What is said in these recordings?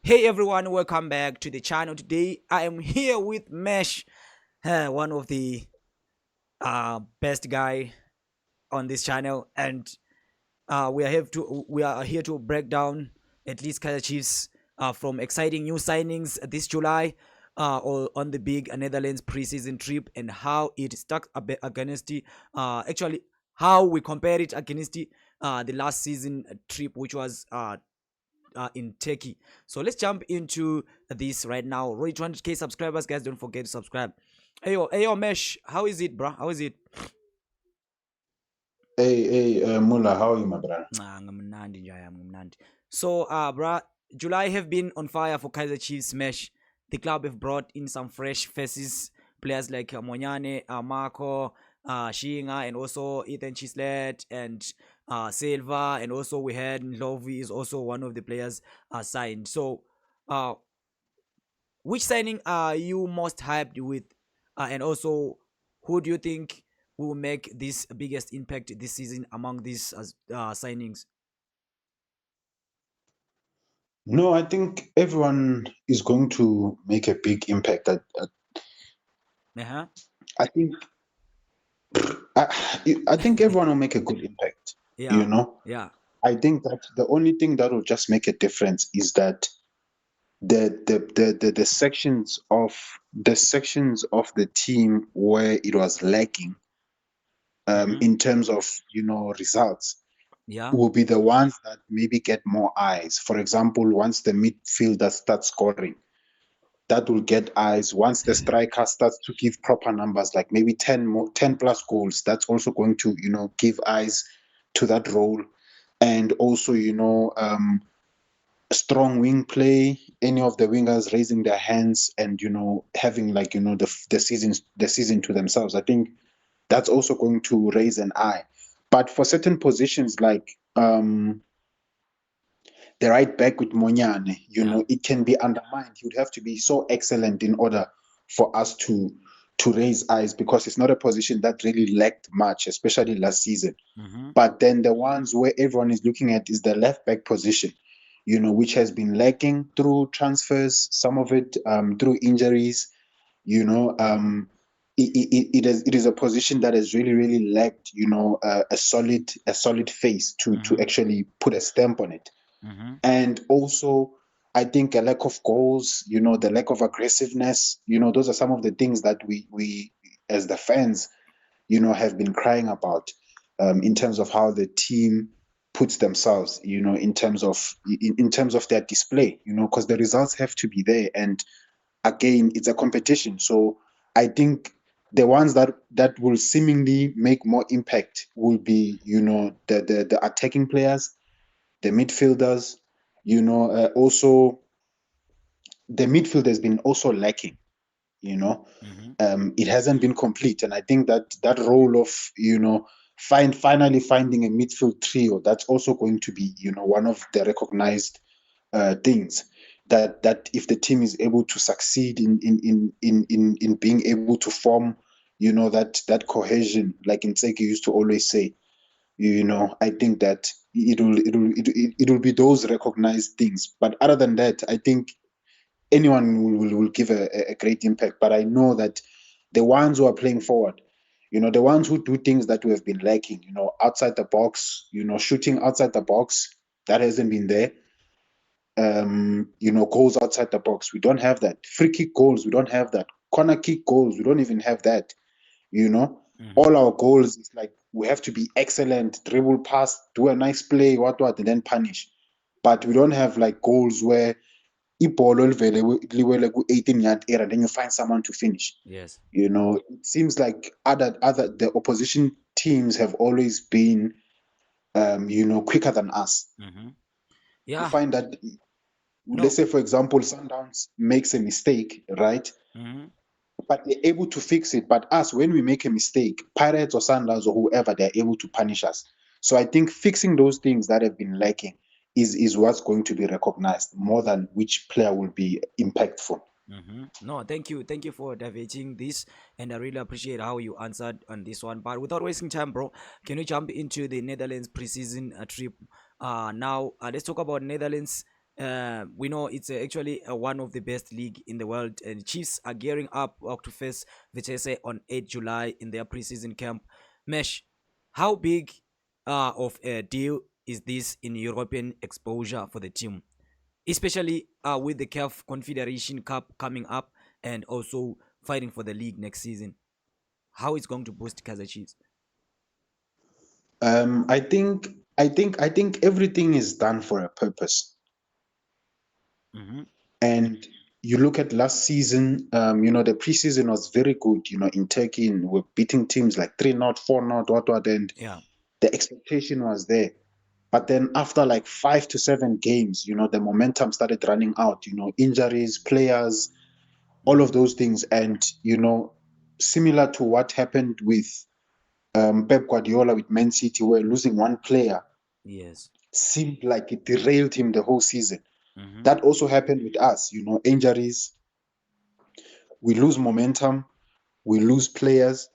Hey everyone, welcome back to the channel. Today I am here with Mesh, one of the best guy on this channel, and we are here to break down at least Kaizer Chiefs from exciting new signings this July or on the big Netherlands preseason trip, and how it stuck against actually how we compare it against the last season trip, which was in Turkey. So let's jump into this right now. Roy 200k subscribers, guys, don't forget to subscribe. Hey yo, Mesh, how is it, bro? How is it? Hey, Mullah, how are you, my brother? Ngamnandi njaya, ngamnandi. So, bruh, July have been on fire for Kaizer Chiefs. Mesh. The club have brought in some fresh faces, players like Monyane, Marco, Shinga, and also Ethan Chislet and Silva, and also we had Lovi is also one of the players signed. So, uh, which signing are you most hyped with, and also who do you think will make this biggest impact this season among these signings? No, I think everyone is going to make a big impact. Uh-huh. I think I think everyone will make a good impact. You Yeah, know, yeah. I think that the only thing that will just make a difference is that the sections of the team where it was lacking Mm-hmm. in terms of results Yeah. will be the ones that maybe get more eyes. For example, once the midfielder starts scoring, that will get eyes. Once the striker starts to give proper numbers, like maybe 10 plus goals, that's also going to give eyes to that role. And also strong wing play, any of the wingers raising their hands and having like the season to themselves. I think that's also going to raise an eye. But for certain positions like the right back with Monyane, Yeah. it can be undermined. He would have to be so excellent in order for us to raise eyes, because it's not a position that really lacked much, especially last season. Mm-hmm. But then the ones where everyone is looking at is the left back position, which has been lacking through transfers, some of it through injuries. You know, it is a position that has really really lacked a solid face to Mm-hmm. actually put a stamp on it. Mm-hmm. And also I think a lack of goals, the lack of aggressiveness, those are some of the things that we as the fans have been crying about, in terms of how the team puts themselves, in terms of their display, because the results have to be there. And again, it's a competition. So I think the ones that will seemingly make more impact will be the attacking players, the midfielders. Also the midfield has been also lacking. You know, Mm-hmm. it hasn't been complete, and I think that role of finally finding a midfield trio, that's also going to be one of the recognized things that if the team is able to succeed in being able to form that cohesion, like Inseki used to always say. I think that it will be those recognized things. But other than that, I think anyone will give a great impact. But I know that the ones who are playing forward, the ones who do things that we have been lacking, outside the box, shooting outside the box, that hasn't been there. Goals outside the box, we don't have that. Free kick goals, we don't have that. Corner kick goals, we don't even have that. you know Mm-hmm. all our goals is like we have to be excellent, dribble pass, do a nice play, what, and then punish. But we don't have like goals where ibholo liwele ku-18 yard area, then you find someone to finish. Yes. It seems like other the opposition teams have always been quicker than us. Mm-hmm. You Yeah. find that, let's No. say for example, Sundowns makes a mistake, right? Mm-hmm. But they're able to fix it. But us, when we make a mistake, Pirates or Sandals or whoever, they're able to punish us. So I think fixing those things that have been lacking is what's going to be recognized more than which player will be impactful. Mm-hmm. No, thank you for diverting this, and I really appreciate how you answered on this one. But without wasting time, bro, can we jump into the Netherlands preseason trip? Now let's talk about Netherlands. We know it's actually one of the best league in the world, and Chiefs are gearing up to face Vitesse on 8 July in their preseason camp. Mesh, how big of a deal is this in European exposure for the team, especially with the CAF Confederation Cup coming up and also fighting for the league next season? How it's going to boost Kaizer Chiefs? I think I think everything is done for a purpose. Mm-hmm. And you look at last season, the preseason was very good, in Turkey, and we're beating teams like 3-0, 4-0, what, and Yeah. the expectation was there. But then after like 5 to 7 games, the momentum started running out, injuries, players, all of Mm-hmm. those things. And, similar to what happened with Pep Guardiola with Man City, where losing one player Yes. seemed like it derailed him the whole season. Mm-hmm. That also happened with us, injuries, we lose momentum, we lose players,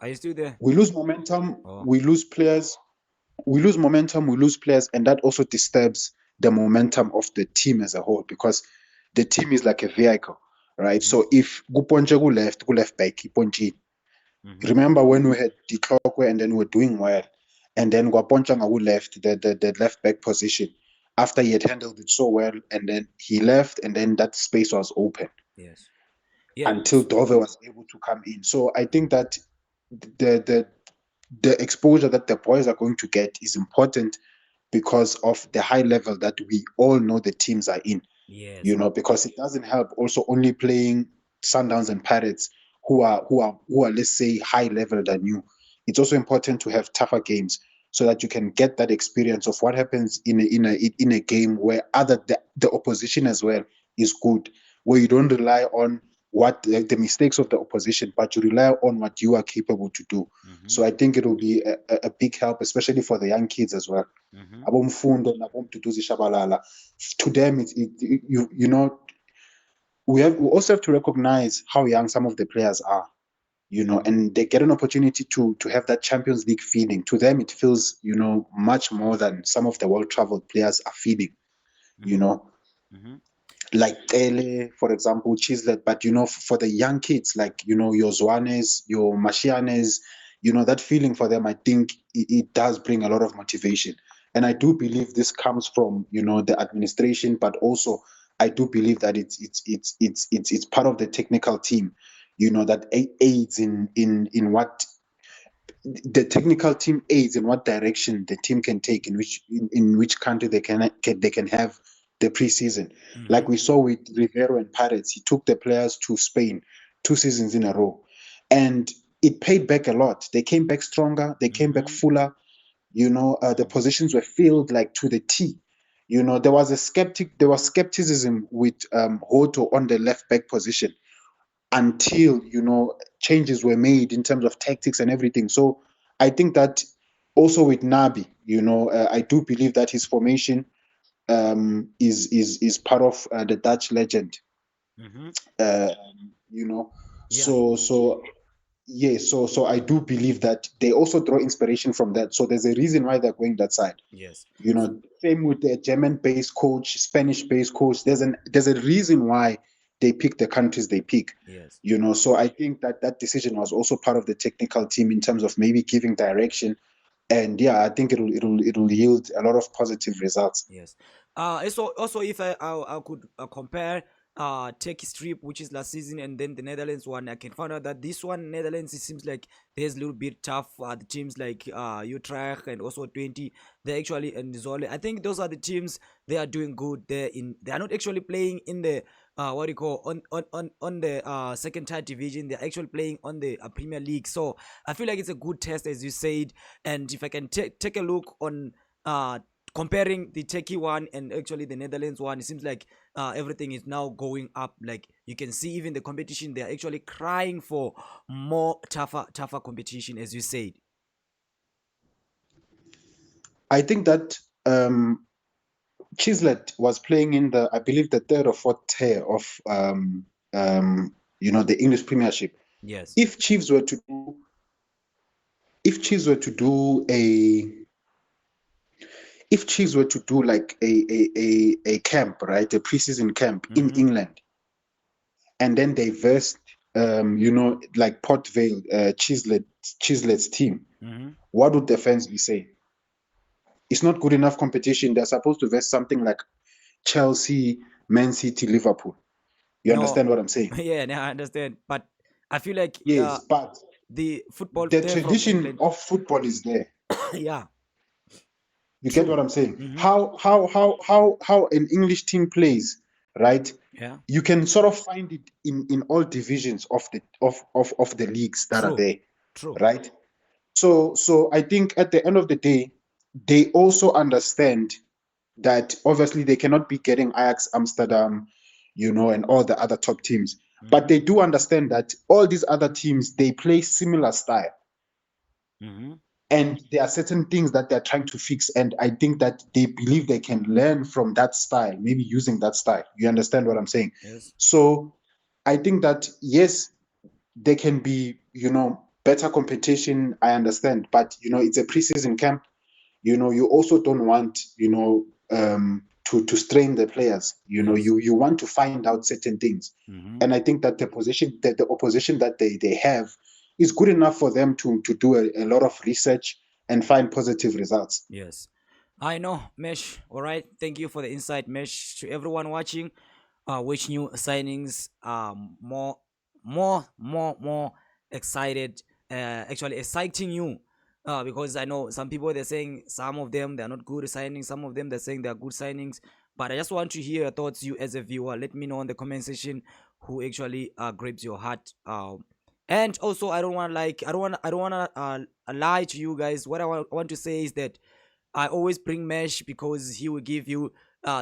Are you still there? we lose momentum, Oh. we lose players, we lose momentum, we lose players, and that also disturbs the momentum of the team as a whole because the team is like a vehicle, right? Mm-hmm. So if Guponche go left back, Guponche. Mm-hmm. Remember when we had the Clockwork and then we were doing well, and then Guaponcha who left the left back position after he had handled it so well, and then he left, and then that space was open Yes. Yeah. until Dove was able to come in. So I think that the the the exposure that the boys are going to get is important because of the high level that we all know the teams are in, Yes. because it doesn't help also only playing Sundowns and Pirates who are let's say high level than you. It's also important to have tougher games so that you can get that experience of what happens in a game where the opposition as well is good, where you don't rely on what the mistakes of the opposition, but you rely on what you are capable to do. Mm-hmm. So I think it will be a big help, especially for the young kids as well. Mm-hmm. Abomfundo nabomduduzi shabalala. To them, you know we also have to recognize how young some of the players are, Mm-hmm. and they get an opportunity to have that Champions League feeling. To them, it feels, much more than some of the well-traveled players are feeling, you Mm-hmm. know, Mm-hmm. like Tele, for example, Chislet. But, for the young kids, like, your Zwanes, your Mashianes, that feeling for them, I think it does bring a lot of motivation. And I do believe this comes from, the administration, but also I do believe that it's part of the technical team, that aids in what the technical team aids in what direction the team can take, in which country they can have the preseason. Mm-hmm. Like we saw with Rivero and Pirates, he took the players to Spain 2 seasons in a row, and it paid back a lot. They came back stronger, they came back Mm-hmm. fuller. The Mm-hmm. positions were filled like to the T. There was skepticism with Hoto on the left back position until changes were made in terms of tactics and everything. So I think that also with Nabi, I do believe that his formation is part of the Dutch legend. Mm-hmm. Uh, you know, Yeah. so yeah, so I do believe that they also draw inspiration from that. So there's a reason why they're going that side. Yes. Same with the German-based coach, Spanish-based coach. There's a reason why they pick the countries they pick. Yes. So I think that decision was also part of the technical team in terms of maybe giving direction. And yeah, I think it'll yield a lot of positive results. Yes. Also, if I could compare Turkey's trip, which is last season, and then the Netherlands one, I can find out that this one Netherlands, it seems like there's a little bit tough. The teams like Utrecht and also 20, they actually, and Zole. I think those are the teams, they are doing good. They are not actually playing in the what do you call, on the second tier division. They're actually playing on the Premier League. So I feel like it's a good test, as you said. And if I can take a look on comparing the Turkey one and actually the Netherlands one, it seems like everything is now going up. Like you can see, even the competition, they're actually crying for more tougher competition, as you said. I think that Chislet was playing in I believe, the third or fourth tier of the English Premiership. Yes. If Chiefs were to do, if Chiefs were to do if Chiefs were to do like a camp, right, a preseason camp in England, and then they versed, like Port Vale, Chislet's team, what would the fans be saying? It's not good enough competition. They're supposed to verse something like Chelsea, Man City, Liverpool. You No, understand what I'm saying? yeah, no, I understand, but I feel like Yes, but the football the there from tradition England, of football is there. yeah, You get what true. I'm saying? Mm-hmm. How an English team plays, right? Yeah, You can sort of find it in all divisions of the leagues that are true, there, true. right? So I think at the end of the day, they also understand that obviously they cannot be getting Ajax Amsterdam, and all the other top teams. But Mm-hmm. they do understand that all these other teams, they play similar style. Mm-hmm. And there are certain things that they're trying to fix. And I think that they believe they can learn from that style, maybe using that style. You understand what I'm saying? Yes. So I think that, yes, there can be, better competition. I understand. But, it's a preseason camp. You also don't want, to strain the players. Yes. You want to find out certain things. Mm-hmm. And I think that the opposition that they have is good enough for them to do a lot of research and find positive results. Yes. I know, Mesh. All right. Thank you for the insight, Mesh. To everyone watching, which new signings more excited, actually exciting you. Because I know some people they're saying some of them they're not good signings, some of them they're saying they're good signings. But I just want to hear your thoughts, you as a viewer. Let me know in the comment section who actually grabs your heart. And also I don't want to lie to you guys. What I want to say is that I always bring Mesh because he will give you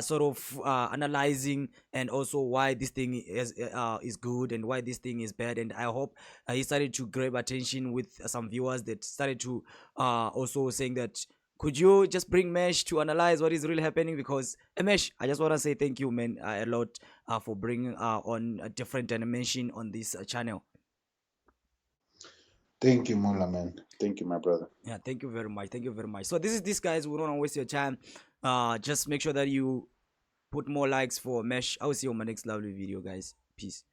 sort of analyzing and also why this thing is good and why this thing is bad. And I hope he started to grab attention with some viewers that started to also saying that could you just bring Mesh to analyze what is really happening? Because Mesh, I just want to say thank you, man, a lot for bringing on a different dimension on this channel. Thank you, Mula, man. Thank you, my brother. Yeah, thank you very much. Thank you very much. So this is this, guys. We don't want to waste your time. Just make sure that you put more likes for Mesh. I will see you on my next lovely video, guys. Peace.